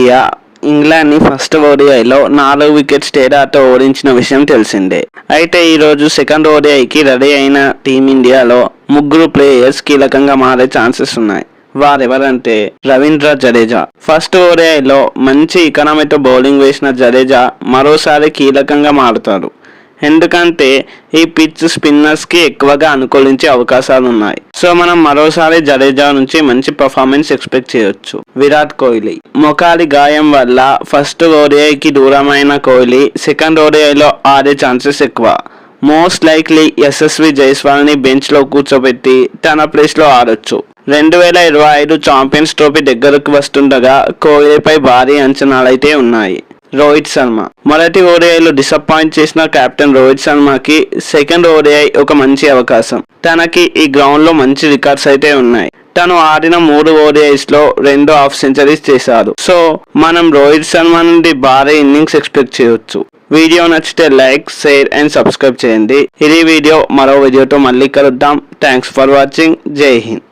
Team India ఇంగ్లాండ్ని first ఓడిఐలో 4 wickets తేడాతో ఓడించిన విషయం తెలిసిందే. అయితే ఈరోజు సెకండ్ ఓడిఐకి రెడీ అయిన టీమిండియాలో 3 ప్లేయర్స్ కీలకంగా మారే ఛాన్సెస్ ఉన్నాయి. వారెవరంటే రవీంద్ర జడేజా. ఫస్ట్ ఓడిఐలో మంచి ఎకానమీతో బౌలింగ్ వేసిన జడేజా మరోసారి కీలకంగా మారుతారు. ఎందుకంటే ఈ పిచ్ స్పిన్నర్స్కి ఎక్కువగా అనుకూలించే అవకాశాలు ఉన్నాయి. సో మనం మరోసారి జడేజా నుంచి మంచి పర్ఫార్మెన్స్ ఎక్స్పెక్ట్ చేయొచ్చు. విరాట్ కోహ్లీ మొకాలి గాయం వల్ల ఫస్ట్ ఓడిఐకి దూరమైన కోహ్లీ సెకండ్ ఓడిఐలో ఆడే ఛాన్సెస్ ఎక్కువ. మోస్ట్ లైక్లీ యశస్వి జైస్వాల్ని బెంచ్లో కూర్చోబెట్టి తన ప్లేస్లో ఆడొచ్చు. 2025 ఛాంపియన్స్ ట్రోఫీ దగ్గరకు వస్తుండగా కోహ్లీపై భారీ అంచనాలైతే ఉన్నాయి. రోహిత్ శర్మ మొదటి ఓడిఐలో డిసప్పాయింట్ చేసిన కెప్టెన్ రోహిత్ శర్మకి సెకండ్ ఓడిఐ ఒక మంచి అవకాశం. తనకి ఈ గ్రౌండ్లో మంచి రికార్డ్స్ అయితే ఉన్నాయి. తను ఆడిన 3 ఓడిఐస్లో 2 హాఫ్ సెంచరీస్ చేశారు. సో మనం రోహిత్ శర్మ నుండి భారీ ఇన్నింగ్స్ ఎక్స్పెక్ట్ చేయొచ్చు. వీడియో నచ్చితే లైక్, షేర్ అండ్ సబ్స్క్రైబ్ చేయండి. ఇది వీడియో. మరో వీడియోతో మళ్ళీ కలుద్దాం. Thanks for watching. జై హింద్.